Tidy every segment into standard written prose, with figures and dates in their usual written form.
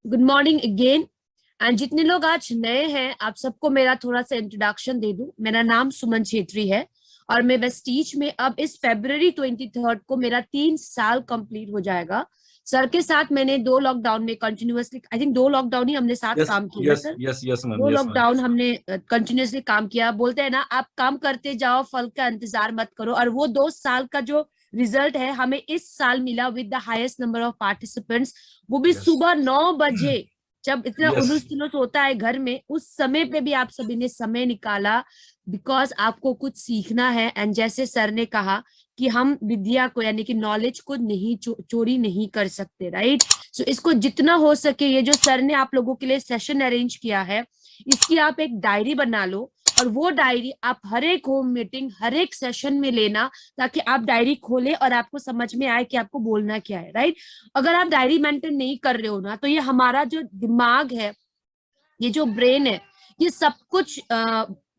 Good morning again. And जितने लोग आज नए हैं, आप सबको मेरा थोड़ा सा इंट्रोडक्शन दे दूं। मेरा नाम सुमन छेत्री है और मैं वेस्टीज में अब इस February 23 को मेरा 3 साल कंप्लीट हो जाएगा। सर के साथ मैंने 2 लॉकडाउन में कंटिन्यूअसली, आई थिंक 2 लॉकडाउन ही हमने साथ यस काम किया ना yes sir. Yes yes ma'am, दो यस मैम। लॉकडाउन हमने कंटिन्यूअसली काम किया। बोलते हैं ना, आप काम करते जाओ, फल का इंतजार मत करो। और वो 2 साल का जो रिजल्ट है हमें इस साल मिला with the highest number of participants, वो भी यस सुबह 9 बजे, जब इतना यस उलूस तुलूस होता है घर में, उस समय पे भी आप सभी ने समय निकाला। बिकॉज आपको कुछ सीखना है। एंड जैसे सर ने कहा कि हम विद्या को यानी कि नॉलेज को नहीं चोरी नहीं कर सकते, राइट। सो इसको जितना हो सके, ये जो सर ने आप लोगों के लिए सेशन अरेंज किया है, इसकी आप एक डायरी बना लो। और वो डायरी आप हर एक होम मीटिंग, हर एक सेशन में लेना, ताकि आप डायरी खोले और आपको समझ में आए कि आपको बोलना क्या है, राइट। अगर आप डायरी मेंटेन नहीं कर रहे हो ना, तो ये हमारा जो दिमाग है, ये जो ब्रेन है, ये सब कुछ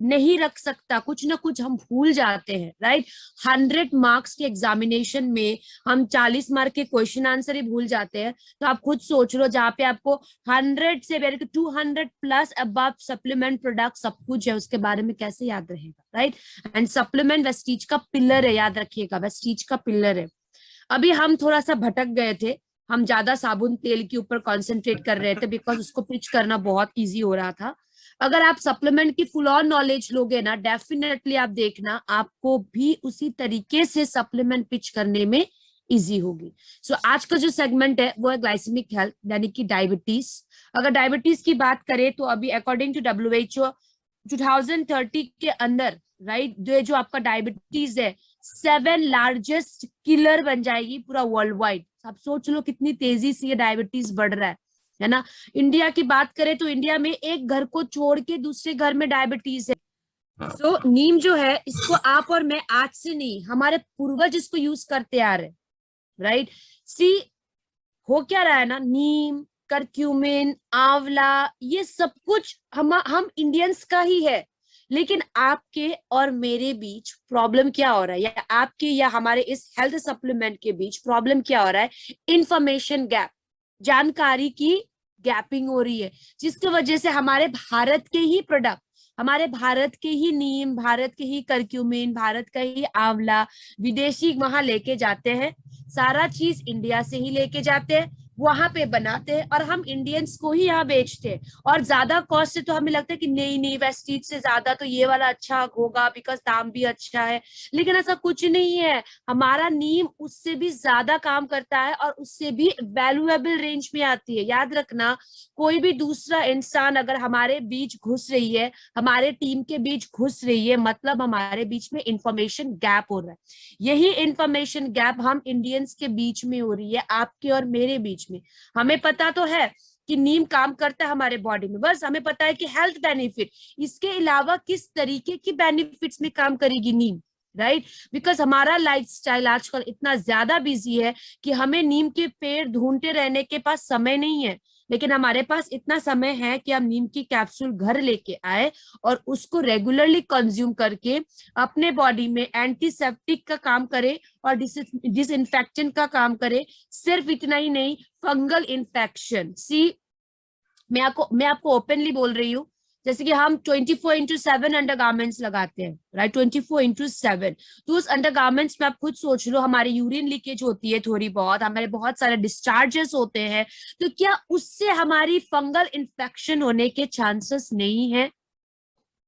नहीं रख सकता। कुछ ना कुछ हम भूल जाते हैं, राइट। 100 मार्क्स के एग्जामिनेशन में हम 40 मार्क के क्वेश्चन आंसर ही भूल जाते हैं। तो आप खुद सोच लो, जहाँ पे आपको 100 से 200 प्लस अबव सप्लीमेंट प्रोडक्ट सब कुछ है, उसके बारे में कैसे याद रहेगा, राइट। एंड सप्लीमेंट वेस्टीज का पिलर है, याद रखिएगा, वेस्टीज का पिलर है। अभी हम थोड़ा सा भटक गए थे। हम ज्यादा साबुन तेल के ऊपर कंसंट्रेट कर रहे थे, बिकॉज उसको पिच करना बहुत इजी हो रहा था। अगर आप सप्लीमेंट की फुल ऑन नॉलेज लोगे ना, डेफिनेटली आप देखना आपको भी उसी तरीके से सप्लीमेंट पिच करने में इजी होगी। सो आज का जो सेगमेंट है वो है ग्लाइसेमिक हेल्थ, यानी कि डायबिटीज। अगर डायबिटीज की बात करें तो अभी अकॉर्डिंग टू WHO 2030 के अंदर, राइट, जो आपका डायबिटीज है 7 लार्जेस्ट किलर बन जाएगी पूरा वर्ल्ड वाइड। आप सोच लो कितनी तेजी से ये डायबिटीज बढ़ रहा है ना। इंडिया की बात करें तो इंडिया में एक घर को छोड़ के दूसरे घर में डायबिटीज है। तो नीम जो है, इसको आप और मैं आज से नहीं, हमारे पूर्वज इसको यूज करते आ रहे, राइट। सी, हो क्या रहा है ना, नीम, करक्यूमिन, आंवला, ये सब कुछ हम इंडियंस का ही है। लेकिन आपके और मेरे बीच प्रॉब्लम क्या हो रहा है, या आपके या हमारे इस हेल्थ सप्लीमेंट के बीच प्रॉब्लम क्या हो रहा है? इंफॉर्मेशन गैप, जानकारी की गैपिंग हो रही है, जिसकी वजह से हमारे भारत के ही प्रोडक्ट, हमारे भारत के ही नीम, भारत के ही करक्यूमिन, भारत का ही आंवला विदेशी वहां लेके जाते हैं। सारा चीज इंडिया से ही लेके जाते हैं, वहां पे बनाते हैं, और हम इंडियंस को ही यहाँ बेचते हैं। और ज्यादा कॉस्ट से तो हमें लगता है कि नहीं नहीं, वेस्टीज से ज्यादा तो ये वाला अच्छा होगा, बिकॉज दाम भी अच्छा है। लेकिन ऐसा कुछ नहीं है। हमारा नीम उससे भी ज्यादा काम करता है और उससे भी वैल्यूएबल रेंज में आती है। याद रखना, कोई भी दूसरा इंसान अगर हमारे बीच घुस रही है, हमारे टीम के बीच घुस रही है, मतलब हमारे बीच में इंफॉर्मेशन गैप हो रहा है। यही इंफॉर्मेशन गैप हम इंडियंस के बीच में हो रही है, आपके और मेरे बीच में। हमें पता तो है कि नीम काम करता है हमारे बॉडी में, बस हमें पता है कि हेल्थ बेनिफिट, इसके अलावा किस तरीके की बेनिफिट्स में काम करेगी नीम, राइट। बिकॉज हमारा लाइफस्टाइल आजकल इतना ज्यादा बिजी है कि हमें नीम के पेड़ ढूंढते रहने के पास समय नहीं है। लेकिन हमारे पास इतना समय है कि हम नीम की कैप्सूल घर लेके आए और उसको रेगुलरली कंज्यूम करके अपने बॉडी में एंटीसेप्टिक का काम करे और डिसइंफेक्टेंट का काम करे। सिर्फ इतना ही नहीं, फंगल इन्फेक्शन, सी, मैं आपको ओपनली बोल रही हूँ, जैसे कि हम 24/7 अंडरगारमेंट्स लगाते हैं, राइट, 24/7। तो उस अंडरगारमेंट्स में आप खुद सोच लो, हमारी यूरिन लीकेज होती है थोड़ी बहुत, हमारे बहुत सारे डिस्चार्जेस होते हैं। तो क्या उससे हमारी फंगल इन्फेक्शन होने के चांसेस नहीं है?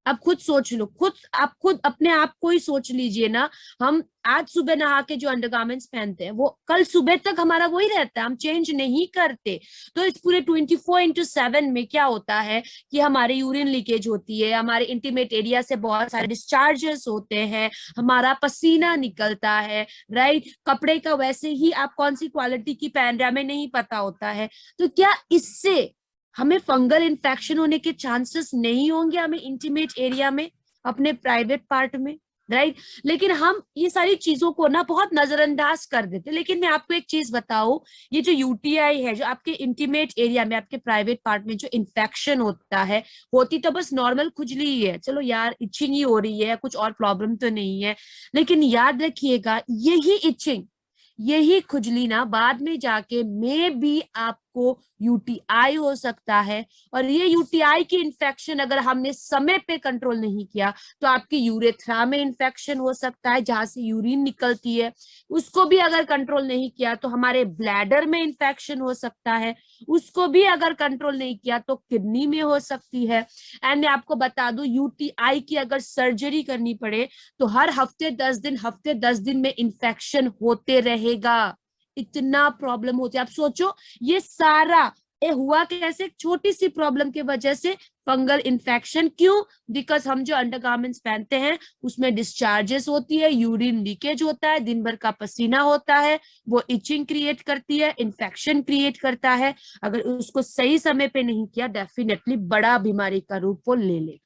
आप खुद सोच लो, आप खुद अपने आप को ही सोच लीजिए ना। हम आज सुबह नहा के जो अंडरगारमेंट्स पहनते हैं, वो कल सुबह तक हमारा वही रहता है, हम चेंज नहीं करते। तो इस पूरे 24/7 में क्या होता है कि हमारे यूरिन लीकेज होती है, हमारे इंटीमेट एरिया से बहुत सारे डिस्चार्जेस होते हैं, हमारा पसीना निकलता है, राइट। कपड़े का वैसे ही आप कौन सी क्वालिटी की पहन रहे हैं हमें नहीं पता होता है। तो क्या इससे हमें फंगल इन्फेक्शन होने के चांसेस नहीं होंगे हमें इंटीमेट एरिया में, अपने प्राइवेट पार्ट में, राइट। लेकिन हम ये सारी चीजों को ना बहुत नजरअंदाज कर देते। लेकिन मैं आपको एक चीज बताऊं, ये जो यूटीआई है, जो आपके इंटीमेट एरिया में, आपके प्राइवेट पार्ट में जो इन्फेक्शन होता है, होती तो बस नॉर्मल खुजली ही है, चलो यार इचिंग ही हो रही है, कुछ और प्रॉब्लम तो नहीं है। लेकिन याद रखिएगा, यही इचिंग, यही खुजली ना बाद में जाके मे भी आप आपको यूटीआई हो सकता है। और ये यूटीआई की इन्फेक्शन अगर हमने समय पे कंट्रोल नहीं किया तो आपकी यूरेथ्रा में इन्फेक्शन हो सकता है, जहां से यूरिन निकलती है, उसको भी अगर कंट्रोल नहीं किया तो हमारे ब्लैडर में इन्फेक्शन हो सकता है, उसको भी अगर कंट्रोल नहीं किया तो किडनी में हो सकती है। एंड मैं आपको बता दूं, यूटीआई की अगर सर्जरी करनी पड़े तो हर हफ्ते 10 दिन में इन्फेक्शन होते रहेगा। इतना प्रॉब्लम होती है। आप सोचो ये सारा ये हुआ कैसे, एक छोटी सी प्रॉब्लम की वजह से, फंगल इन्फेक्शन। क्यों? बिकॉज हम जो अंडरगारमेंट्स पहनते हैं उसमें डिस्चार्जेस होती है, यूरिन लीकेज होता है, दिन भर का पसीना होता है, वो इचिंग क्रिएट करती है, इन्फेक्शन क्रिएट करता है। अगर उसको सही समय पे नहीं किया डेफिनेटली बड़ा बीमारी का रूप वो ले लेगा,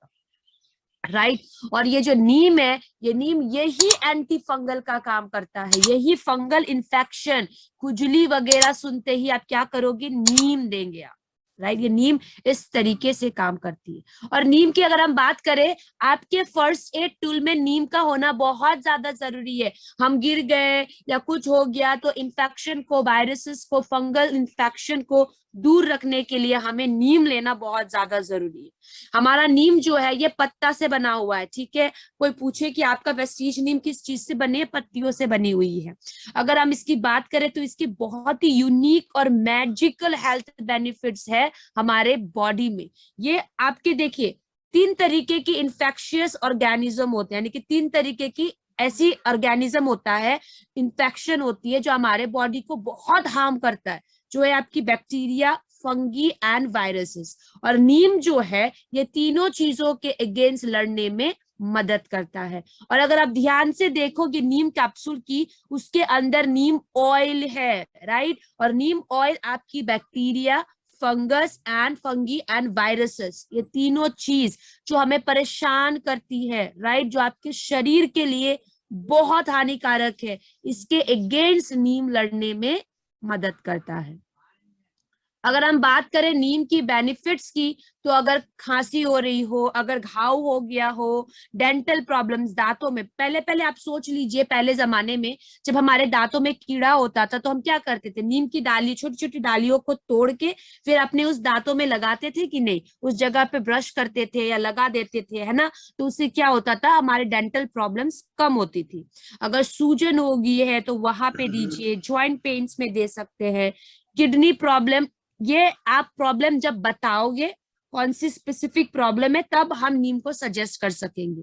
राइट। और ये जो नीम है, ये नीम यही एंटी फंगल का काम करता है। यही फंगल इन्फेक्शन, खुजली वगैरह सुनते ही आप क्या करोगे, नीम देंगे आप, राइट। ये नीम इस तरीके से काम करती है। और नीम की अगर हम बात करें, आपके फर्स्ट एड टूल में नीम का होना बहुत ज्यादा जरूरी है। हम गिर गए या कुछ हो गया तो इन्फेक्शन को, वायरसेस को, फंगल इन्फेक्शन को दूर रखने के लिए हमें नीम लेना बहुत ज्यादा जरूरी है। हमारा नीम जो है ये पत्ता से बना हुआ है, ठीक है। कोई पूछे कि आपका वेस्टीज नीम किस चीज से बनी है, पत्तियों से बनी हुई है। अगर हम इसकी बात करें तो इसकी बहुत ही यूनिक और मैजिकल हेल्थ बेनिफिट्स है हमारे बॉडी में। ये आपके देखिए 3 तरीके की इंफेक्शियस ऑर्गेनिज्म होते हैं, यानी कि 3 तरीके की ऐसी ऑर्गेनिज्म होता है, इंफेक्शन होती है जो हमारे बॉडी को बहुत हार्म करता है, जो है आपकी बैक्टीरिया, फंगी एंड वायरसेस। और नीम जो है ये तीनों चीजों के अगेंस्ट लड़ने में मदद करता है। और अगर आप ध्यान से देखोगे नीम कैप्सूल की, उसके अंदर नीम ऑयल है, राइट। और नीम ऑयल आपकी bacteria, fungus and fungi and viruses, ये तीनों चीज जो हमें परेशान करती है, राइट, जो आपके शरीर के लिए बहुत हानिकारक है, इसके अगेंस्ट नीम लड़ने में मदद करता है। अगर हम बात करें नीम की बेनिफिट्स की, तो अगर खांसी हो रही हो, अगर घाव हो गया हो, डेंटल प्रॉब्लम्स दांतों में, पहले पहले आप सोच लीजिए, पहले जमाने में जब हमारे दांतों में कीड़ा होता था तो हम क्या करते थे, नीम की डाली, छोटी छोटी डालियों को तोड़ के फिर अपने उस दांतों में लगाते थे कि नहीं, उस जगह पे ब्रश करते थे या लगा देते थे, है ना। तो उससे क्या होता था, हमारे डेंटल प्रॉब्लम्स कम होती थी। अगर सूजन हो गई है तो वहां पे दीजिए, ज्वाइंट पेन्स में दे सकते हैं। किडनी प्रॉब्लम, ये आप प्रॉब्लम जब बताओगे कौन सी स्पेसिफिक प्रॉब्लम है तब हम नीम को सजेस्ट कर सकेंगे।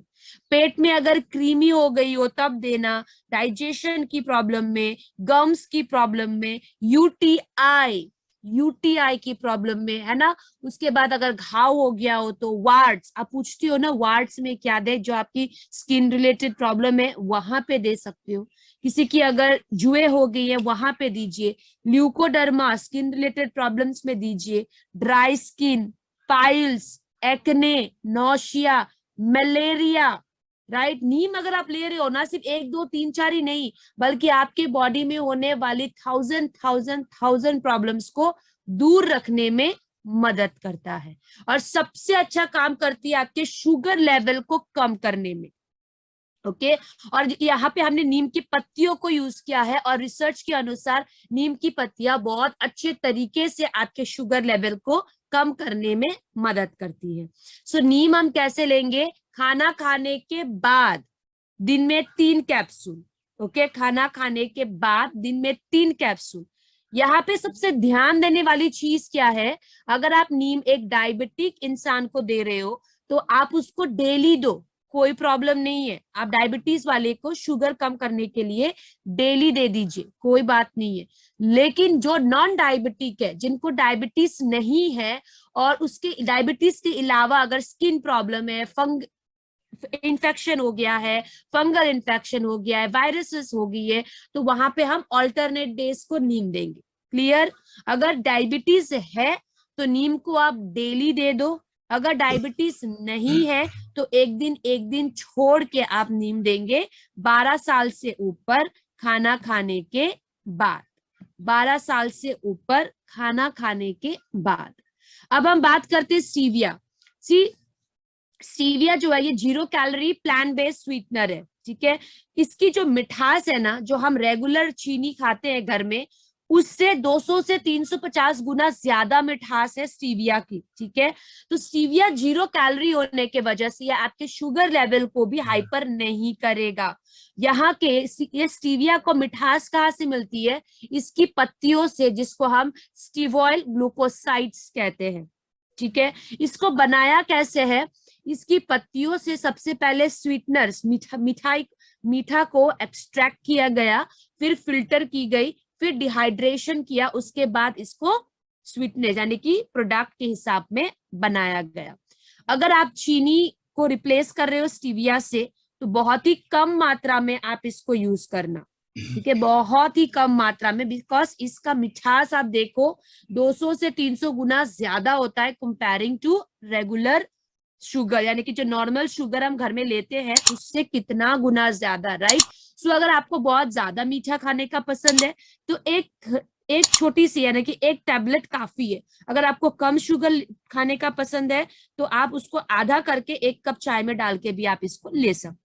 पेट में अगर क्रीमी हो गई हो तब देना, डाइजेशन की प्रॉब्लम में, गम्स की प्रॉब्लम में, यूटीआई की प्रॉब्लम में, है ना। उसके बाद अगर घाव हो गया हो तो वार्ड्स, आप पूछती हो ना वार्ड्स में क्या दे, जो आपकी स्किन रिलेटेड प्रॉब्लम है वहां पे दे सकते हो। किसी की अगर जुए हो गई है वहां पे दीजिए। ल्यूकोडर्मा, स्किन रिलेटेड प्रॉब्लम्स में दीजिए। Dry skin, piles, acne, nausea, malaria, right. Neem अगर आप ले रहे हो ना, सिर्फ 1 2 3 4 ही नहीं, बल्कि आपके बॉडी में होने वाली थाउजेंड प्रॉब्लम्स को दूर रखने में मदद करता है। और सबसे अच्छा काम करती है आपके शुगर लेवल को कम करने में, ओके। और यहाँ पे हमने नीम की पत्तियों को यूज किया है और रिसर्च के अनुसार नीम की पत्तियां बहुत अच्छे तरीके से आपके शुगर लेवल को कम करने में मदद करती है। सो नीम हम कैसे लेंगे, खाना खाने के बाद दिन में 3 कैप्सूल, ओके। खाना खाने के बाद दिन में 3 कैप्सूल। यहाँ पे सबसे ध्यान देने वाली चीज क्या है, अगर आप नीम एक डायबिटिक इंसान को दे रहे हो तो आप उसको डेली दो, कोई प्रॉब्लम नहीं है। आप डायबिटीज वाले को शुगर कम करने के लिए डेली दे दीजिए, कोई बात नहीं है। लेकिन जो नॉन डायबिटिक है, जिनको डायबिटीज नहीं है और उसके डायबिटीज के अलावा अगर स्किन प्रॉब्लम है, इन्फेक्शन हो गया है, फंगल इन्फेक्शन हो गया है, वायरसेस हो गई है, तो वहां पे हम ऑल्टरनेट डेज को नीम देंगे। क्लियर? अगर डायबिटीज है तो नीम को आप डेली दे दो। अगर डायबिटीज नहीं है तो एक दिन छोड़ के आप नीम देंगे 12 साल से ऊपर खाना खाने के बाद। 12 साल से ऊपर खाना खाने के बाद। अब हम बात करते हैं स्टीविया। स्टीविया जो है ये 0 कैलोरी प्लांट बेस्ड स्वीटनर है, ठीक है। इसकी जो मिठास है ना, जो हम रेगुलर चीनी खाते हैं घर में, उससे 200 से 350 गुना ज्यादा मिठास है स्टीविया की, ठीक है। तो स्टीविया 0 कैलोरी होने के वजह से ये आपके शुगर लेवल को भी हाइपर नहीं करेगा। यहाँ के ये स्टीविया को मिठास कहाँ से मिलती है? इसकी पत्तियों से, जिसको हम स्टीवॉयल ग्लूकोसाइड्स कहते हैं, ठीक है। इसको बनाया कैसे है? इसकी पत्तियों से सबसे पहले स्वीटनर्स, मीठा को एक्सट्रैक्ट किया गया, फिर फिल्टर की गई, फिर डिहाइड्रेशन किया, उसके बाद इसको स्वीटनेस यानी कि प्रोडक्ट के हिसाब में बनाया गया। अगर आप चीनी को रिप्लेस कर रहे हो स्टीविया से, तो बहुत ही कम मात्रा में आप इसको यूज करना, ठीक है, बहुत ही कम मात्रा में, बिकॉज इसका मिठास आप देखो 200 से 300 गुना ज्यादा होता है कंपेयरिंग टू रेगुलर शुगर, यानी कि जो नॉर्मल शुगर हम घर में लेते हैं उससे कितना गुना ज्यादा, राइट। सो अगर आपको बहुत ज्यादा मीठा खाने का पसंद है तो एक छोटी सी यानी कि एक टैबलेट काफी है। अगर आपको कम शुगर खाने का पसंद है तो आप उसको आधा करके 1 कप चाय में डाल के भी आप इसको ले सकते हो।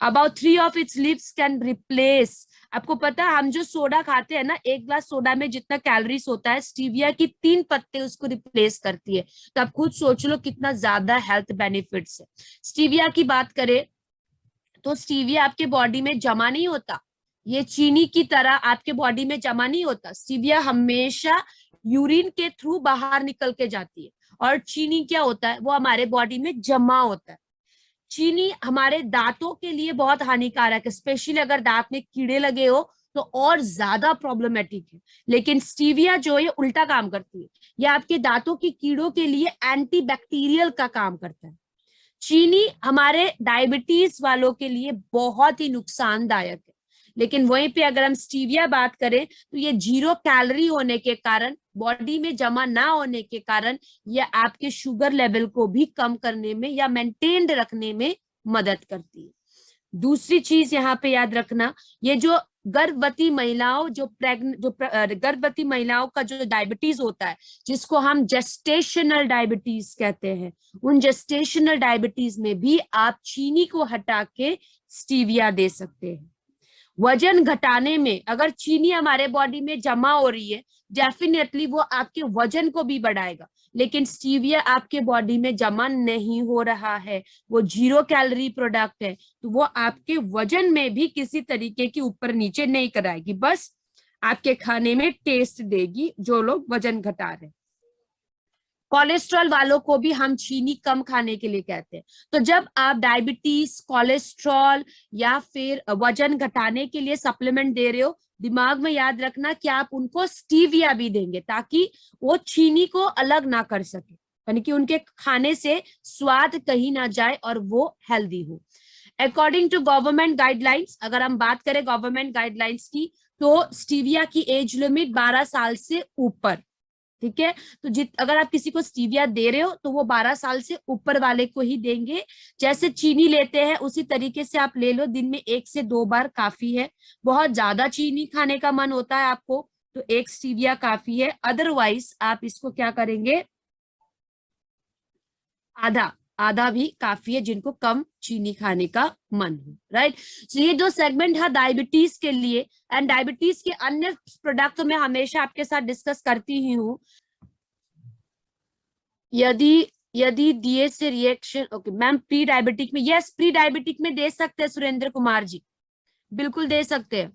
About 3 of its leaves can replace, आपको पता है हम जो सोडा खाते हैं ना, 1 ग्लास सोडा में जितना कैलोरीज होता है, स्टीविया की 3 पत्ते उसको रिप्लेस करती है। तो आप खुद सोच लो कितना ज्यादा हेल्थ बेनिफिट्स है। स्टीविया की बात करें तो स्टीविया आपके बॉडी में जमा नहीं होता, ये चीनी की तरह आपके बॉडी में जमा नहीं होता। स्टीविया हमेशा यूरिन के थ्रू बाहर निकल के जाती है, और चीनी क्या होता है, वो हमारे बॉडी में जमा होता है। चीनी हमारे दांतों के लिए बहुत हानिकारक है, स्पेशली अगर दांत में कीड़े लगे हो तो और ज्यादा प्रॉब्लमेटिक है। लेकिन स्टीविया जो है उल्टा काम करती है, ये आपके दांतों की कीड़ों के लिए एंटीबैक्टीरियल का काम करता है। चीनी हमारे डायबिटीज वालों के लिए बहुत ही नुकसानदायक है। लेकिन वहीं पे अगर हम स्टीविया बात करें तो ये 0 कैलोरी होने के कारण, बॉडी में जमा ना होने के कारण, ये आपके शुगर लेवल को भी कम करने में या मेंटेन्ड रखने में मदद करती है। दूसरी चीज यहाँ पे याद रखना, ये जो गर्भवती महिलाओं गर्भवती महिलाओं का जो डायबिटीज होता है, जिसको हम जेस्टेशनल डायबिटीज कहते हैं, उन जेस्टेशनल डायबिटीज में भी आप चीनी को हटा के स्टीविया दे सकते हैं। वजन घटाने में अगर चीनी हमारे बॉडी में जमा हो रही है, डेफिनेटली वो आपके वजन को भी बढ़ाएगा। लेकिन स्टीविया आपके बॉडी में जमा नहीं हो रहा है, वो 0 कैलोरी प्रोडक्ट है, तो वो आपके वजन में भी किसी तरीके की ऊपर नीचे नहीं कराएगी, बस आपके खाने में टेस्ट देगी जो लोग वजन घटा रहे हैं। कोलेस्ट्रॉल वालों को भी हम चीनी कम खाने के लिए कहते हैं। तो जब आप डायबिटीज, कोलेस्ट्रॉल या फिर वजन घटाने के लिए सप्लीमेंट दे रहे हो, दिमाग में याद रखना कि आप उनको स्टीविया भी देंगे, ताकि वो चीनी को अलग ना कर सके, यानी कि उनके खाने से स्वाद कहीं ना जाए और वो हेल्दी हो। अकॉर्डिंग टू गवर्नमेंट गाइडलाइंस, अगर हम बात करें गवर्नमेंट गाइडलाइंस की, तो स्टीविया की एज लिमिट 12 साल से ऊपर, ठीक है। तो अगर आप किसी को स्टीविया दे रहे हो तो वो 12 साल से ऊपर वाले को ही देंगे। जैसे चीनी लेते हैं उसी तरीके से आप ले लो, दिन में 1 से 2 बार काफी है। बहुत ज्यादा चीनी खाने का मन होता है आपको तो 1 स्टीविया काफी है, अदरवाइज आप इसको क्या करेंगे, आधा भी काफी है जिनको कम चीनी खाने का मन हो, राइट। तो ये जो सेगमेंट है डायबिटीज के लिए, एंड डायबिटीज के अन्य प्रोडक्ट तो मैं हमेशा आपके साथ डिस्कस करती ही हूँ। यदि दिए से reaction, okay ma'am, pre diabetic में, यस प्री डायबिटिक में दे सकते हैं सुरेंद्र कुमार जी, बिल्कुल दे सकते हैं।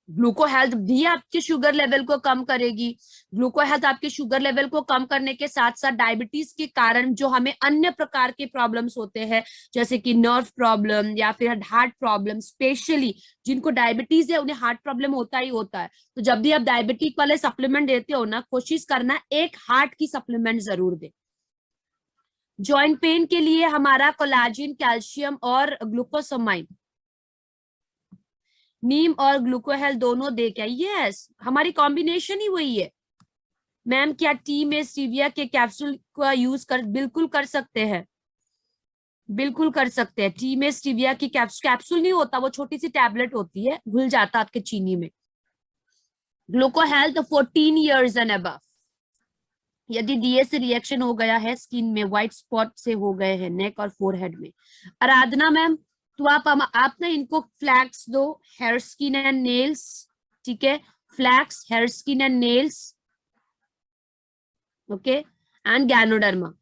ग्लूको हेल्थ भी आपके शुगर लेवल को कम करेगी। ग्लूको हेल्थ आपके शुगर लेवल को कम करने के साथ साथ डायबिटीज के कारण जो हमें अन्य प्रकार के प्रॉब्लम्स होते हैं, जैसे कि नर्व प्रॉब्लम या फिर हार्ट प्रॉब्लम, स्पेशली जिनको डायबिटीज है उन्हें हार्ट प्रॉब्लम होता ही होता है। तो जब भी आप डायबिटिक वाले सप्लीमेंट देते हो ना, कोशिश करना एक हार्ट की सप्लीमेंट जरूर दे। जॉइंट पेन के लिए हमारा कोलाजिन, कैल्शियम और ग्लूकोसामाइन, नीम और ग्लूकोहेल दोनों दे क्या, यस हमारी कॉम्बिनेशन ही वही है। मैम क्या टी में स्टीविया के कैप्सूल का यूज बिल्कुल कर सकते हैं, बिल्कुल कर सकते हैं। टी में स्टीविया की कैप्सूल नहीं होता, वो छोटी सी टैबलेट होती है, घुल जाता आपके चीनी में। ग्लूकोहेल तो 14 ईयर्स एंड अबव। यदि डीए से रिएक्शन हो गया है, स्किन में व्हाइट स्पॉट से हो गए हैं नेक और फोरहेड में। आराधना मैम तो आप ना इनको फ्लैक्स दो, हेयर स्किन एंड नेल्स, ठीक है, flax, hair skin and nails, okay, and ganoderma.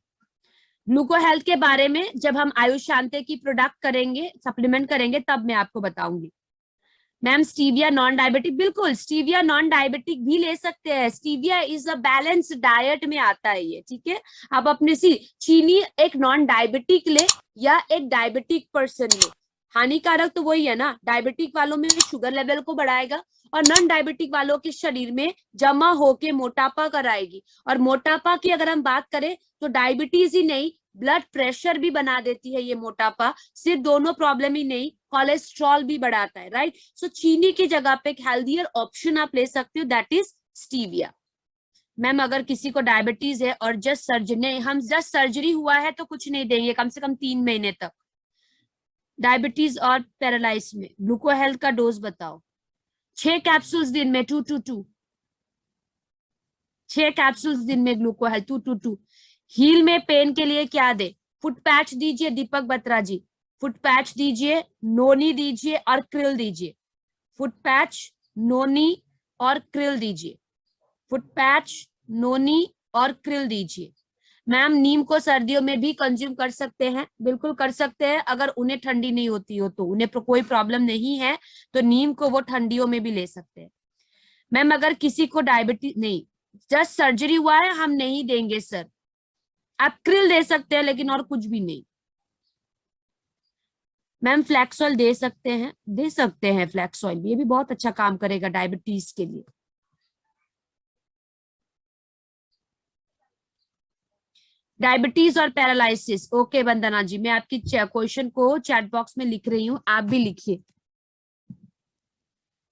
Gluco health के बारे में जब हम आयुष शांति की प्रोडक्ट करेंगे, सप्लीमेंट करेंगे, तब मैं आपको बताऊंगी। मैम स्टीविया नॉन डायबिटिक, बिल्कुल स्टीविया नॉन डायबिटिक भी ले सकते हैं। Stevia is a balance diet में आता है ये, ठीक है। आप अपने चीनी एक नॉन डायबिटिक ले या एक डायबिटिक पर्सन ले, हानिकारक तो वही है ना। डायबिटिक वालों में शुगर लेवल को बढ़ाएगा और नॉन डायबिटिक वालों के शरीर में जमा होके मोटापा कराएगी। और मोटापा की अगर हम बात करें तो डायबिटीज ही नहीं, ब्लड प्रेशर भी बना देती है ये मोटापा। सिर्फ दोनों प्रॉब्लम ही नहीं, कोलेस्ट्रॉल भी बढ़ाता है, राइट। सो चीनी की जगह पे एक हेल्दियर ऑप्शन आप ले सकते हो, दैट इज स्टीविया। मैम अगर किसी को डायबिटीज है और जस्ट सर्जरी हुआ है तो कुछ नहीं देंगे, कम से कम 3 महीने तक। डायबिटीज और पैरालाइज में ग्लूको हेल्थ का डोज बताओ। 6 कैप्सूल्स दिन में 2-2-2, 6 कैप्सूल्स दिन में ग्लूको हेल्थ 2-2-2। हील में पेन के लिए क्या दे? फुट पैच दीजिए दीपक बत्रा जी, फुट पैच दीजिए, नोनी दीजिए और क्रिल दीजिए। फुट पैच, नोनी और क्रिल दीजिए। फुट पैच, नोनी और क्रिल दीजिए। मैम नीम को सर्दियों में भी कंज्यूम कर सकते हैं, बिल्कुल कर सकते हैं। अगर उन्हें ठंडी नहीं होती हो तो, उन्हें कोई प्रॉब्लम नहीं है तो नीम को वो ठंडियों में भी ले सकते हैं। मैम अगर किसी को डायबिटीज नहीं, जस्ट सर्जरी हुआ है, हम नहीं देंगे सर। आप क्रिल दे सकते हैं लेकिन और कुछ भी नहीं। मैम फ्लैक्स ऑयल दे सकते हैं, दे सकते हैं फ्लैक्स ऑयल, ये भी बहुत अच्छा काम करेगा डायबिटीज के लिए। डायबिटीज और पैरालिसिस, ओके वंदना जी, मैं आपकी क्वेश्चन को चैट बॉक्स में लिख रही हूं, आप भी लिखिए।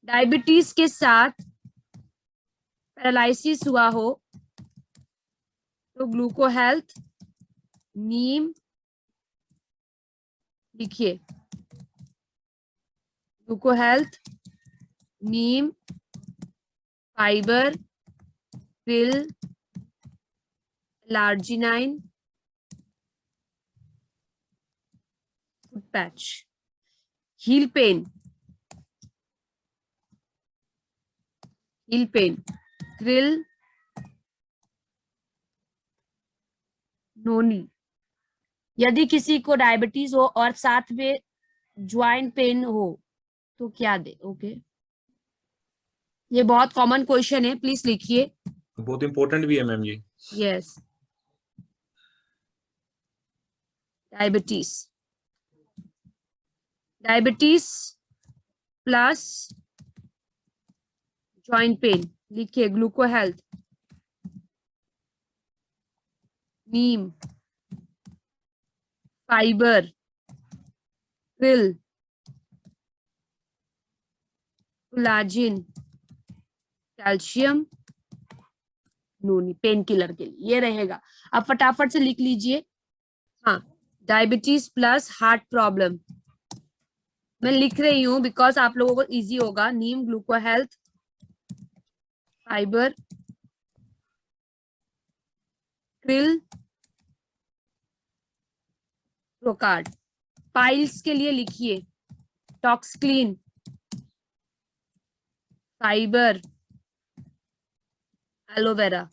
डायबिटीज के साथ पैरालिसिस हुआ हो तो ग्लूको हेल्थ, नीम लिखिए, gluco health, neem, fibre, krill, L arginine, foot patch. Heel pain, krill, noni. यदि किसी को डायबिटीज हो और साथ में ज्वाइंट पेन हो तो क्या दे? ओके, ये बहुत कॉमन क्वेश्चन है, प्लीज लिखिए। बहुत इंपॉर्टेंट भी है मैम ये। Yes, diabetes plus joint pain, लिखिए gluco health, neem, fibre, krill, collagen, calcium, नोनी, पेन किलर के लिए ये रहेगा। अब फटाफट से लिख लीजिए। हाँ, डायबिटीज प्लस हार्ट प्रॉब्लम, मैं लिख रही हूँ बिकॉज आप लोगों को इजी होगा। Neem, gluco health, fibre, krill, Procard. Piles के लिए लिखिए टॉक्सक्लीन, फाइबर, एलोवेरा।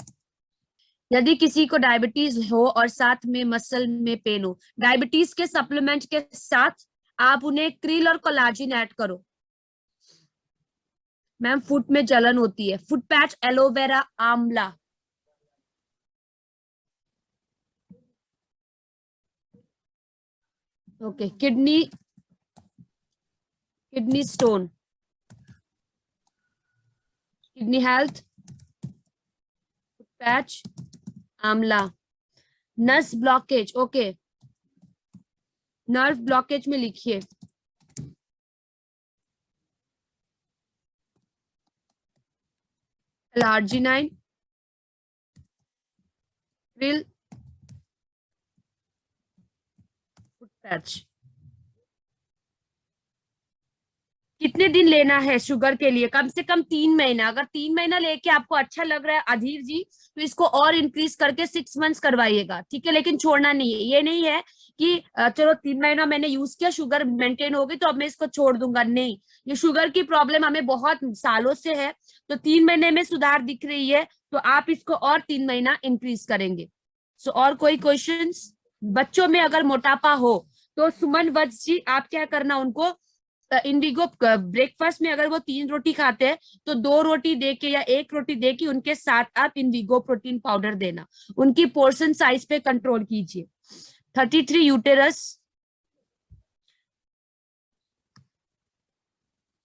यदि किसी को डायबिटीज हो और साथ में मसल में पेन हो, डायबिटीज के सप्लीमेंट के साथ आप उन्हें क्रिल और कोलाजिन ऐड करो। मैम फुट में जलन होती है, फुट पैच, एलोवेरा, आंवला। Okay, kidney stone, kidney health, foot patch, आंवला। नस ब्लॉकेज, ओके, नर्व ब्लॉकेज में लिखिए लार्जिनाइन, क्रिल, फुट पैच। कितने दिन लेना है शुगर के लिए? कम से कम 3 महीना। अगर 3 महीना लेके आपको अच्छा लग रहा है अधीर जी, तो इसको और इंक्रीज करके 6 मंथ्स करवाइएगा, ठीक है। लेकिन छोड़ना नहीं है, ये नहीं है कि चलो 3 महीना मैंने यूज किया, शुगर मेंटेन हो गई तो अब मैं इसको छोड़ दूंगा, नहीं। ये शुगर की प्रॉब्लम हमें बहुत सालों से है, तो 3 महीने में सुधार दिख रही है तो आप इसको और 3 महीना इंक्रीज करेंगे। सो और कोई क्वेश्चंस? बच्चों में अगर मोटापा हो तो सुमन वत्स जी आप क्या करना, उनको इंडिगो ब्रेकफास्ट में अगर वो 3 रोटी खाते हैं तो 2 रोटी दे के या 1 रोटी दे के उनके साथ आप इंडिगो प्रोटीन पाउडर देना, उनकी पोर्शन साइज पे कंट्रोल कीजिए। 33 यूटेरस,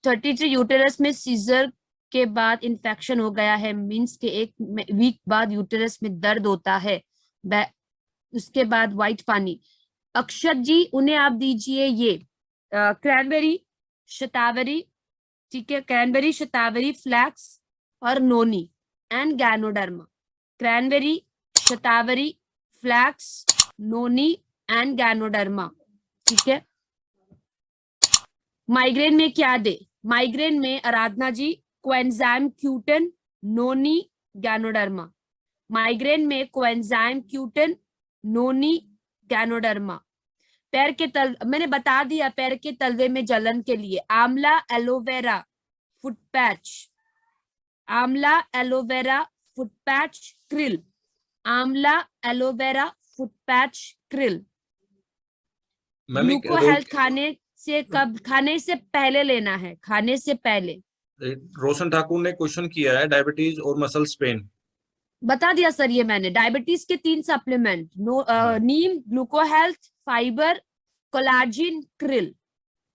33 यूटेरस में सीजर के बाद इंफेक्शन हो गया है, मींस के 1 वीक बाद यूटेरस में दर्द होता है, उसके बाद व्हाइट पानी। अक्षत जी उन्हें आप दीजिए ये क्रैनबेरी, शतावरी, ठीक है, क्रैनबेरी, शतावरी, फ्लैक्स और noni and ganoderma. Cranberry, shatavari, flax, noni and ganoderma, ठीक है। माइग्रेन में क्या दे? माइग्रेन में Aradhana ji coenzyme Q ten, noni, ganoderma. Migraine में कोएंजाइम क्यूटन, नोनी, गैनोडर्मा। पैर के तल, मैंने बता दिया, पैर के तलवे में जलन के लिए आंवला, एलोवेरा, फुट पैच, आंवला, एलोवेरा, फुट पैच, क्रिल, आंवला, aloe vera, foot patch, krill. Ma'am एक ग्लूको हेल्थ खाने से पहले लेना है, खाने से पहले। रोशन ठाकुर ने क्वेश्चन किया है डायबिटीज और मसल्स पेन। बता दिया सर ये मैंने, डायबिटीज के 3 supplement, neem, gluco health, fibre, collagen, krill.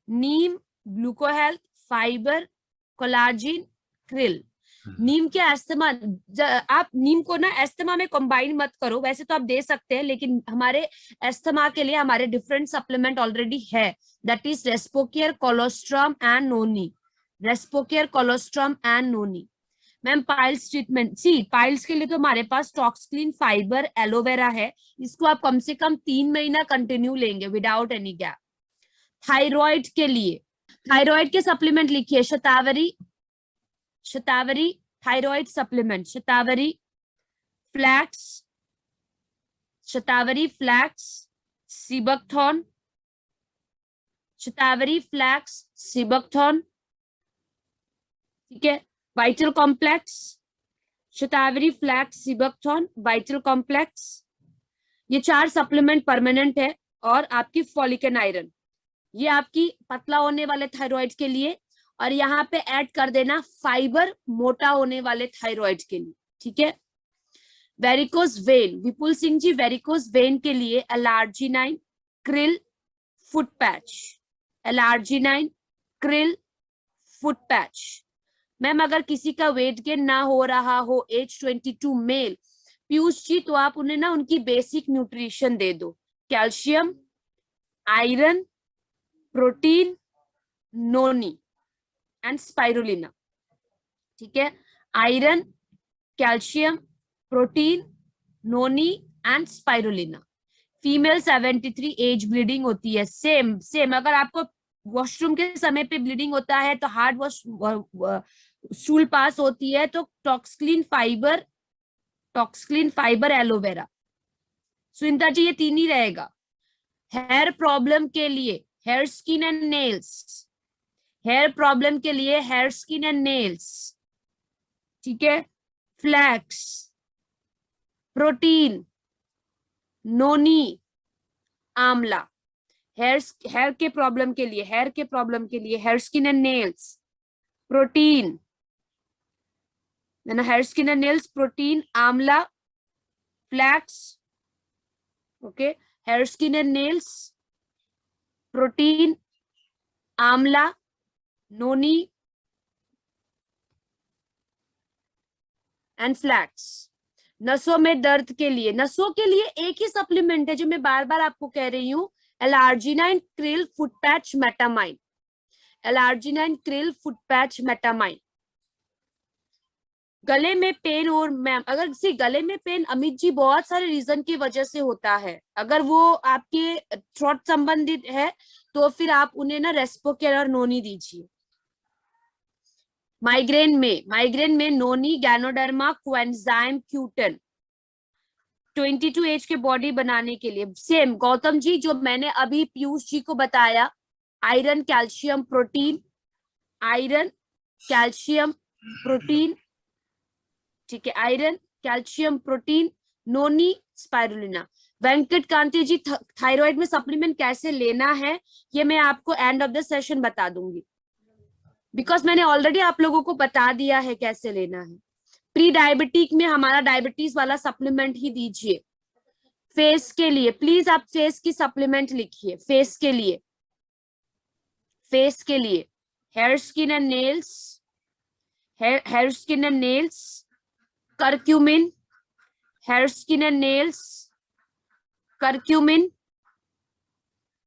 Neem, gluco health, fibre, collagen, krill. Neem के अस्थमा, आप नीम को ना अस्थमा में कंबाइन मत करो, वैसे तो आप दे सकते हैं लेकिन हमारे अस्थमा के लिए हमारे डिफरेंट सप्लीमेंट ऑलरेडी है, that is Respocare, colostrum and noni. Respocare, colostrum and noni. Ma'am piles treatment, see piles के लिए तो हमारे पास टॉक्सक्लीन, फाइबर, एलोवेरा है, इसको आप कम से कम 3 महीना कंटिन्यू लेंगे विदाउट एनी गैप। थायराइड के लिए, थायराइड के सप्लीमेंट लिखिए, शतावरी, शतावरी थायराइड सप्लीमेंट, शतावरी, फ्लैक्स, शतावरी, फ्लैक्स, सीबकथॉर्न, शतावरी, फ्लैक्स, सीबकथॉर्न, ठीक है। वाइटल कॉम्प्लेक्स, शतावरी, फ्लैक्स, सीबकथॉर्न, वाइटल कॉम्प्लेक्स। ये 4 सप्लीमेंट परमानेंट है। और आपकी फॉलिकन आयरन, ये आपकी पतला होने वाले थायराइड के लिए, और यहाँ पे ऐड कर देना फाइबर मोटा होने वाले थायराइड के लिए, ठीक है। Varicose vein, Vipul Singh ji varicose vein के लिए L arginine, krill, foot patch, L arginine, krill, foot patch. Ma'am अगर किसी का वेट गेन ना हो रहा हो, एज 22 मेल, पीयूष जी तो आप उन्हें ना उनकी बेसिक न्यूट्रिशन दे दो, calcium, iron, protein, noni and spirulina, ठीक है। Iron, calcium, protein, noni and spirulina. Female 73 age bleeding होती है, सेम सेम, अगर आपको वॉशरूम के समय पे ब्लीडिंग होता है तो हार्ड वॉश स्टूल पास होती है तो Toxclean fibre, Toxclean fibre, aloe vera. Sunita ji ये 3 ही रहेगा। हेयर प्रॉब्लम के लिए hair skin and nails, hair problem के लिए हेयर स्किन एंड नेल्स, ठीक है। फ्लैक्स, प्रोटीन, नोनी, आंवला। हेयर के प्रॉब्लम के लिए, हेयर के प्रॉब्लम के लिए hair skin and nails, protein, hair skin and nails, protein, amla, flax, okay. Hair skin and nails, protein, amla, noni and flex. नसों में दर्द के लिए, नसों के लिए एक ही सप्लीमेंट है जो मैं बार बार आपको कह रही हूँ, L arginine, krill, foot patch, Metamine. L arginine, krill, foot patch, Metamine. गले में पेन, और मैम अगर किसी गले में पेन अमित जी बहुत सारे रीजन की वजह से होता है, अगर वो आपके थ्रोट संबंधित है तो फिर आप उन्हें ना रेस्पोकेयर और नोनी दीजिए। माइग्रेन में नोनी, गैनोडर्मा, कोएंजाइम क्यूटन। 22 एज के बॉडी बनाने के लिए सेम गौतम जी जो मैंने अभी पीयूष जी को बताया, iron calcium protein, iron calcium protein, ठीक है, आयरन कैल्शियम प्रोटीन, नोनी, स्पाइरुलिना। वेंकट कांति जी थायराइड में सप्लीमेंट कैसे लेना है ये मैं आपको एंड ऑफ द सेशन बता दूंगी, बिकॉज मैंने ऑलरेडी आप लोगों को बता दिया है कैसे लेना है। प्री डायबिटिक में हमारा डायबिटीज वाला सप्लीमेंट ही दीजिए। फेस के लिए प्लीज आप फेस की सप्लीमेंट लिखिए, फेस के लिए, फेस के लिए hair skin and nails, hair skin and nails, curcumin, hair skin and nails, curcumin.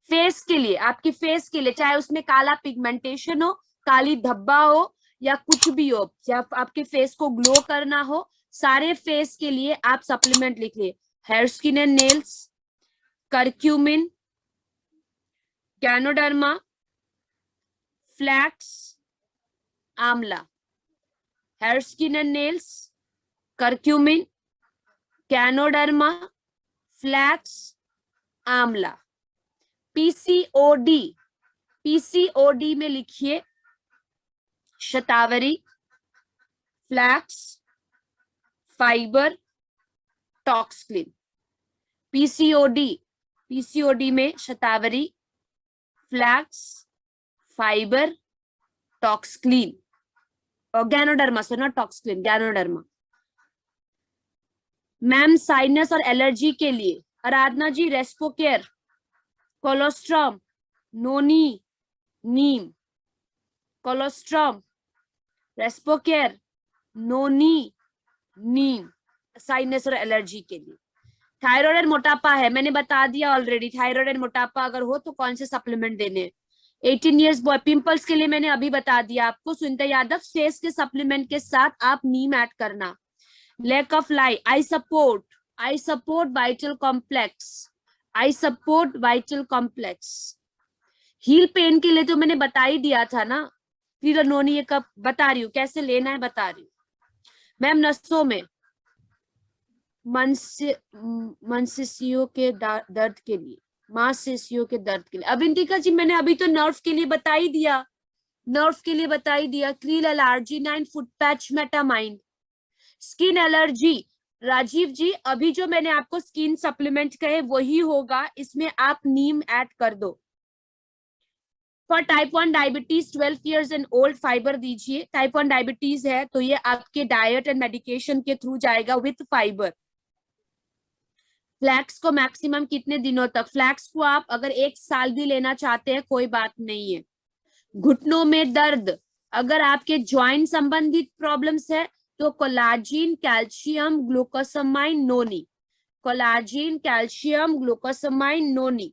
Face के लिए, आपकी फेस के लिए, चाहे उसमें काला पिगमेंटेशन हो, काली धब्बा हो या कुछ भी हो, या आपके फेस को ग्लो करना हो, सारे फेस के लिए आप सप्लीमेंट लिख लिए। Hair skin and nails, curcumin, ganoderma, flax, amla. Hair skin and nails, curcumin, ganoderma, flax, amla. PCOD, PCOD में लिखिए shatavari, flax, fibre, Toxclean. PCOD, PCOD में शतावरी, फ्लैक्स, फाइबर, टॉक्सक्लिन और ganoderma, so not Toxclean, ganoderma. Ma'am sinus और allergy के लिए Aradhana ji Respocare, colostrum, noni, neem. Colostrum, Respocare, noni, neem, sinus और allergy के लिए। थायराइड एंड मोटापा है, मैंने बता दिया ऑलरेडी, थायराइड एंड मोटापा अगर हो तो कौन से सप्लीमेंट देने हैं। 18 इयर्स बॉय, पिंपल्स के लिए मैंने अभी बता दिया आपको, सुनीता यादव फेस के सप्लीमेंट के साथ आप नीम ऐड करना। Lack of light, eye support vital complex, eye support vital complex. Heel pain के लिए तो मैंने बता ही दिया था ना, फिर नोनी ये कब बता रही हूँ, कैसे लेना है बता रही हूँ। मैम नसों में मांसपेशियों के दर्द के लिए, मांसपेशियों के दर्द के लिए। अविंतिका जी मैंने अभी तो नर्व के लिए बता ही दिया, नर्व के लिए बता ही दिया। Krill L arginine, foot patch, Metamine. Skin allergy, Rajiv ji अभी जो मैंने आपको स्किन सप्लीमेंट कहे वही होगा, इसमें आप नीम ऐड कर दो। For type 1 diabetes 12 years and old, fibre दीजिए। टाइप 1 डायबिटीज है तो ये आपके डाइट एंड मेडिकेशन के थ्रू जाएगा विथ फाइबर। फ्लैक्स को मैक्सिमम कितने दिनों तक, फ्लैक्स को आप अगर 1 साल भी लेना चाहते हैं कोई बात नहीं है। घुटनों में दर्द, अगर आपके ज्वाइंट संबंधित प्रॉब्लम्स है तो collagen, calcium, glucosamine, noni. Collagen, calcium, glucosamine, noni.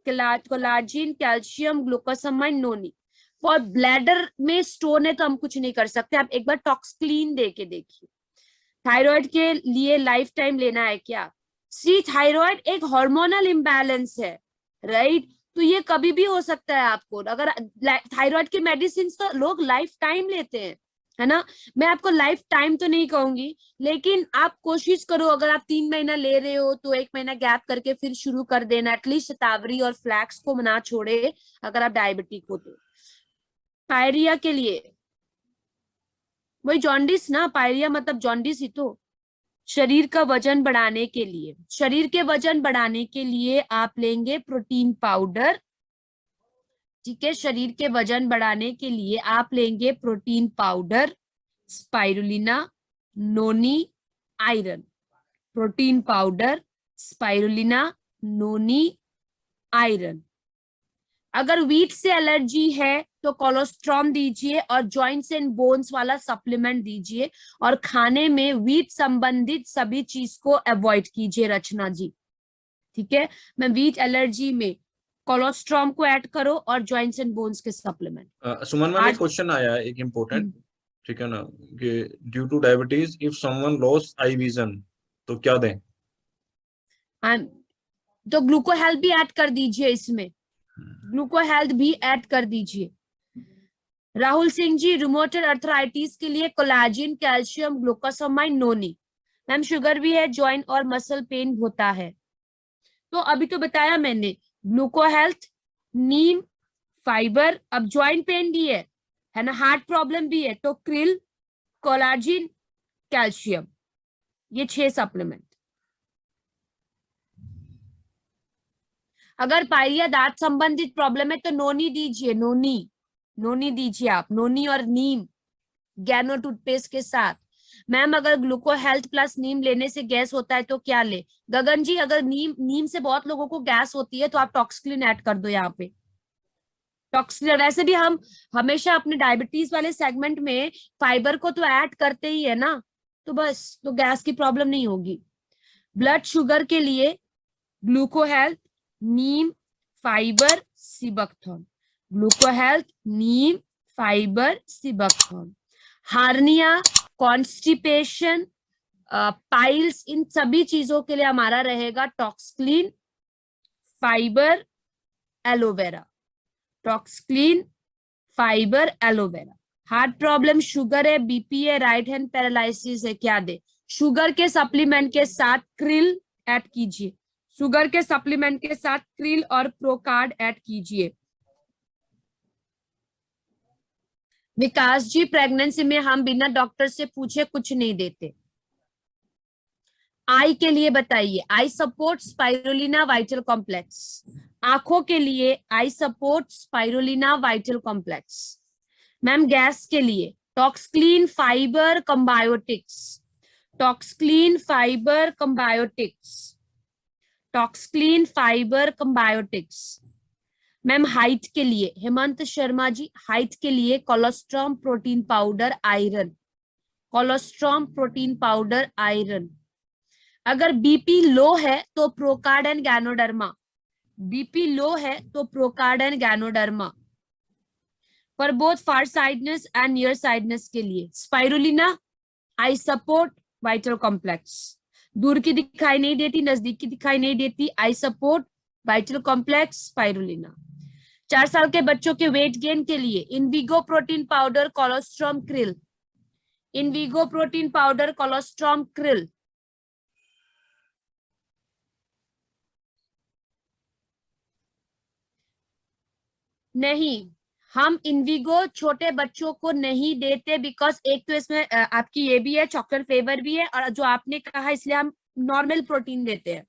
Collagen, calcium, glucosamine, noni. For bladder में स्टोन है तो हम कुछ नहीं कर सकते, आप एक बार टॉक्सक्लीन दे के देखिए। थायराइड के लिए लाइफ टाइम लेना है क्या? सी थायराइड एक हार्मोनल इम्बैलेंस है, राइट? तो ये कभी भी हो सकता है आपको। अगर थायराइड के मेडिसिन तो लोग लाइफ टाइम लेते हैं, है ना। मैं आपको लाइफ टाइम तो नहीं कहूंगी, लेकिन आप कोशिश करो, अगर आप 3 महीना ले रहे हो तो 1 महीना गैप करके फिर शुरू कर देना। एटलीस्ट शतावरी और फ्लैक्स को ना छोड़े अगर आप डायबिटिक हो तो। पायरिया के लिए वही जॉन्डिस ना, पायरिया मतलब जॉन्डिस ही तो। शरीर का वजन बढ़ाने के लिए, शरीर के वजन बढ़ाने के लिए आप लेंगे प्रोटीन पाउडर, ठीक है। शरीर के वजन बढ़ाने के लिए आप लेंगे प्रोटीन पाउडर, स्पाइरुलिना, नोनी, आयरन। प्रोटीन पाउडर, स्पाइरुलिना, नोनी, आयरन। अगर व्हीट से एलर्जी है तो कोलोस्ट्रॉम दीजिए और जॉइंट्स एंड बोन्स वाला सप्लीमेंट दीजिए, और खाने में व्हीट संबंधित सभी चीज को अवॉइड कीजिए रचना जी, ठीक है। मैं व्हीट एलर्जी में कोलोस्ट्रॉम को ऐड करो और जॉइंट्स एंड बोन्स के सप्लीमेंट। सुमन मैम एक क्वेश्चन आया है एक इम्पोर्टेंट, ठीक है ना, कि due two diabetes if someone loss eye vision तो क्या दें? तो ग्लूको हेल्थ भी ऐड कर दीजिए इसमें, ग्लूको हेल्थ भी ऐड कर दीजिए। राहुल सिंह जी, रुमेटॉइड अर्थराइटिस के लिए कोलाजिन, कैल्शियम, ग्लूकोसामाइन, नोनी। मैम शुगर भी है, जॉइंट और मसल पेन होता है। तो अभी तो बताया मैंने, ग्लूको हेल्थ, नीम, फाइबर, अब जॉइंट पेन भी है ना, हार्ट प्रॉब्लम भी है, तो क्रिल, कोलाजिन, कैल्शियम, ये 6 सप्लीमेंट। अगर पायरिया दांत संबंधित प्रॉब्लम है तो नोनी दीजिए, नोनी, नोनी दीजिए आप, नोनी और नीम गैनो टूथपेस्ट के साथ। मैम अगर ग्लूको हेल्थ प्लस नीम लेने से गैस होता है तो क्या ले? गगन जी, अगर नीम से बहुत लोगों को गैस होती है तो आप टॉक्सक्लिन ऐड कर दो यहाँ पे। टॉक्सक्लिन, वैसे भी हम हमेशा अपने डायबिटीज वाले सेगमेंट में फाइबर को तो ऐड करते ही है ना, तो बस, तो गैस की प्रॉब्लम नहीं होगी। ब्लड शुगर के लिए gluco health, neem, fibre, seabuckthorn. Gluco health, neem, fibre, seabuckthorn. Hernia, constipation, piles, इन सभी चीजों के लिए हमारा रहेगा Toxclean, fibre, aloe vera. Toxclean, fibre, aloe vera. Heart problem, sugar है, बीपी है, राइट हैंड पैरालिसिस है, क्या दे? शुगर के सप्लीमेंट के साथ क्रिल ऐड कीजिए, शुगर के सप्लीमेंट के साथ क्रिल और प्रोकार्ड ऐड कीजिए। विकास जी, प्रेगनेंसी में हम बिना डॉक्टर से पूछे कुछ नहीं देते। आई के लिए बताइए, eye support spirulina vital complex. आंखों के लिए eye support spirulina vital complex. Ma'am gas के लिए Toxclean, fibre, combiotics. Toxclean, fibre, combiotics. Toxclean, fibre, combiotics. Ma'am height के लिए, हेमंत शर्मा जी, हाइट के लिए colostrum protein powder, iron. Colostrum protein powder, iron. अगर बीपी लो है तो Procard and ganoderma. BP low है तो Procard and ganoderma. For both far sightedness and near sightedness के लिए स्पाइरुलिना, आई सपोर्ट, वाइटल कॉम्प्लेक्स। दूर की दिखाई नहीं देती, नजदीक की दिखाई नहीं देती, eye support, vital complex, spirulina. 4 साल के बच्चों के वेट गेन के लिए Invigo protein powder, colostrum, krill. Invigo protein powder, colostrum, krill. नहीं, हम इनविगो छोटे बच्चों को नहीं देते, बिकॉज एक तो इसमें आपकी ये भी है, चॉकलेट फ्लेवर भी है, और जो आपने कहा इसलिए हम नॉर्मल प्रोटीन देते हैं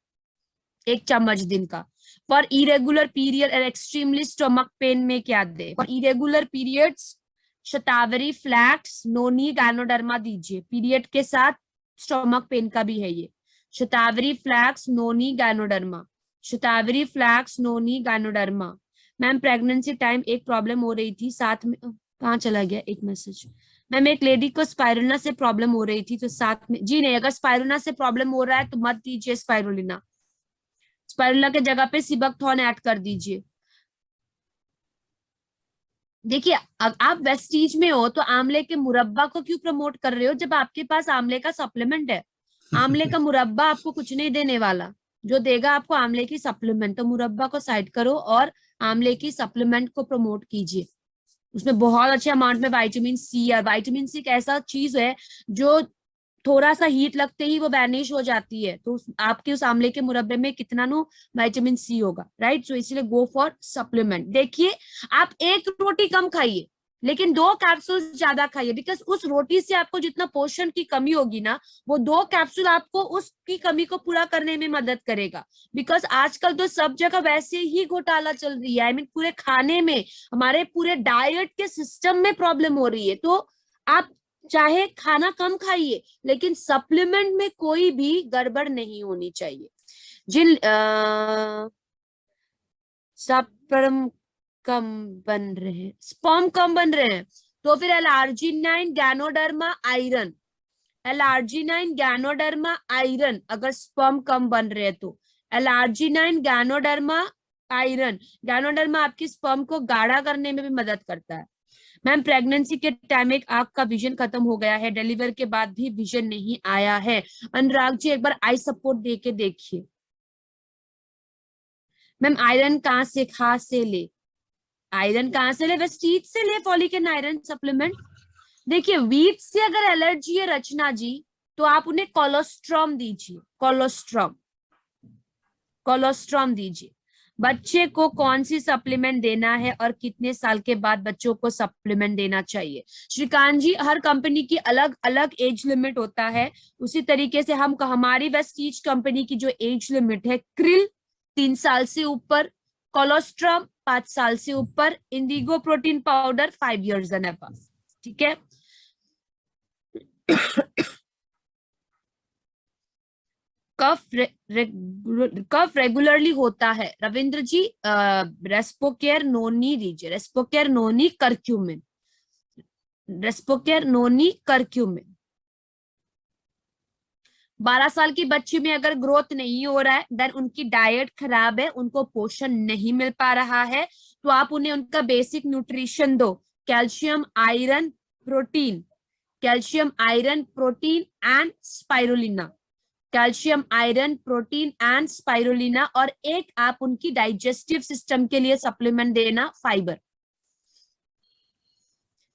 1 चम्मच दिन का। For irregular period and extremely stomach pain में क्या दे? For irregular periods shatavari, flax, noni, ganoderma दीजिए। पीरियड के साथ स्टमक पेन का भी है ये, shatavari, flax, noni, ganoderma. Shatavari, flax, noni, ganoderma. Ma'am pregnancy time एक प्रॉब्लम हो रही थी, साथ में कहाँ चला गया एक मैसेज। मैम एक लेडी को स्पाइरुलिना से प्रॉब्लम हो रही थी, तो साथ में, जी नहीं, अगर स्पाइरुलिना से प्रॉब्लम हो रहा है तो मत दीजिए स्पाइरुलिना। स्पाइरुलिना के जगह पे सिबकथॉर्न ऐड कर दीजिए। देखिए, आप वेस्टीज में हो तो आंवले के मुरब्बा को क्यों प्रमोट कर रहे हो जब आपके पास आंवले का सप्लीमेंट है? आंवले का मुरब्बा आपको कुछ नहीं देने वाला, जो देगा आपको आंवले की सप्लीमेंट। तो मुरब्बा को साइड करो और आंवले की सप्लीमेंट को प्रमोट कीजिए। उसमें बहुत अच्छे अमाउंट में विटामिन सी है। विटामिन सी एक ऐसा चीज है जो थोड़ा सा हीट लगते ही वो वैनिश हो जाती है, तो आपके उस आंवले के मुरब्बे में कितना नु विटामिन सी होगा, राइट? सो इसलिए गो फॉर सप्लीमेंट। देखिए, आप 1 रोटी कम खाइए लेकिन 2 कैप्सूल ज्यादा खाइए, बिकॉज उस रोटी से आपको जितना पोषण की कमी होगी ना, वो 2 कैप्सूल आपको उसकी कमी को पूरा करने में मदद करेगा। बिकॉज आजकल तो सब जगह वैसे ही घोटाला चल रही है, आई मीन पूरे खाने में, हमारे पूरे डाइट के सिस्टम में प्रॉब्लम हो रही है। तो आप चाहे खाना कम खाइए लेकिन सप्लीमेंट में कोई भी गड़बड़ नहीं होनी चाहिए। जिन सप्रम कम बन रहे हैं, स्पर्म कम बन रहे हैं, तो फिर L-arginine, ganoderma, iron. L-arginine, ganoderma, iron, अगर स्पर्म कम बन रहे हैं तो एल-आर्जिनाइन, गैनोडर्मा, आयरन। गैनोडर्मा आपकी स्पर्म को गाढ़ा करने में भी मदद करता है। मैम प्रेगनेंसी के टाइम एक आंख का विजन खत्म हो गया है, डिलीवर के बाद भी विजन नहीं आया है। अनुराग जी, एक बार आई सपोर्ट दे के देखिए। मैम आयरन कहाँ से, खा से ले? आयरन कहाँ से ले? वेस्टीज से ले, फॉलिक एंड आयरन सप्लीमेंट। देखिए, वीट से अगर एलर्जी है रचना जी, तो आप उन्हें कोलोस्ट्रॉम दीजिए, कोलोस्ट्रॉम दीजिए। बच्चे को कौन सी सप्लीमेंट देना है और कितने साल के बाद बच्चों को सप्लीमेंट देना चाहिए? श्रीकांत जी, हर कंपनी की अलग अलग एज लिमिट होता है। उसी तरीके से हमारी वेस्टीज कंपनी की जो एज लिमिट है, क्रिल 3 साल से ऊपर, कोलोस्ट्रॉम 5 साल से ऊपर, Indigo protein powder 5 years and above. ठीक है। कफ रेगुलरली होता है रविंद्र जी, रेस्पोकेयर नोनी दीजिए, रेस्पोकेयर नोनी करक्यूमिन, रेस्पोकेयर नोनी करक्यूमिन। 12 साल की बच्ची में अगर ग्रोथ नहीं हो रहा है, देन उनकी डाइट खराब है, उनको पोषण नहीं मिल पा रहा है, तो आप उन्हें उनका बेसिक न्यूट्रिशन दो, calcium iron protein, calcium iron protein and spirulina, calcium iron protein and spirulina. और एक आप उनकी डाइजेस्टिव सिस्टम के लिए सप्लीमेंट देना, फाइबर।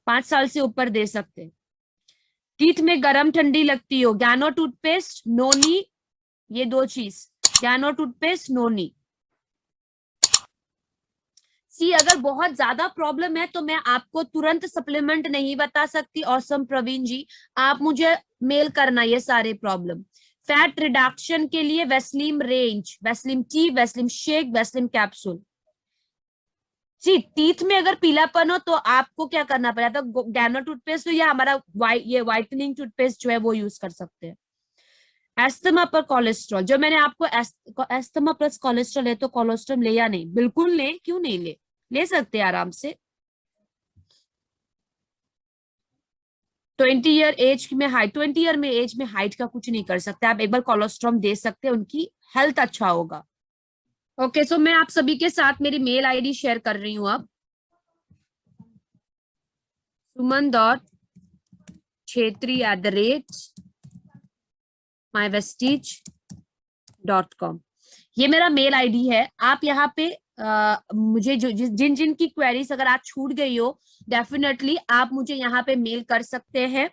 5 साल से ऊपर दे सकते हैं। टीथ में गरम ठंडी लगती हो, गैनो टूथपेस्ट, नोनी, ये 2 चीज, गैनो टूथपेस्ट, नोनी। सी, अगर बहुत ज्यादा प्रॉब्लम है तो मैं आपको तुरंत सप्लीमेंट नहीं बता सकती। ऑसम प्रवीण जी, आप मुझे मेल करना ये सारे प्रॉब्लम। फैट रिडक्शन के लिए Vesslim range, Vesslim tea, Vesslim shake, Vesslim capsule. जी, टीथ में अगर पीलापन हो तो आपको क्या करना पड़ेगा? तो गैनो टूथपेस्ट या हमारा ये व्हाइटनिंग टूथपेस्ट जो है वो यूज कर सकते हैं। एस्थमा पर कोलेस्ट्रॉल, जो मैंने आपको एस्थमा प्लस कोलेस्ट्रॉल है तो कोलेस्ट्रॉल ले या नहीं? बिल्कुल ले, क्यों नहीं ले सकते हैं आराम से। 20 ईयर एज में हाइट, 20 ईयर में एज में हाइट का कुछ नहीं कर सकते, आप एक बार कोलेस्ट्रॉल दे सकते हैं, उनकी हेल्थ अच्छा होगा। ओके, सो मैं आप सभी के साथ मेरी मेल आईडी शेयर कर रही हूँ अब, suman.chetri@mywestige.com, ये मेरा मेल आईडी है। आप यहाँ पे मुझे जिन जिन की क्वेरीज अगर आज छूट गई हो, डेफिनेटली आप मुझे यहाँ पे मेल कर सकते हैं।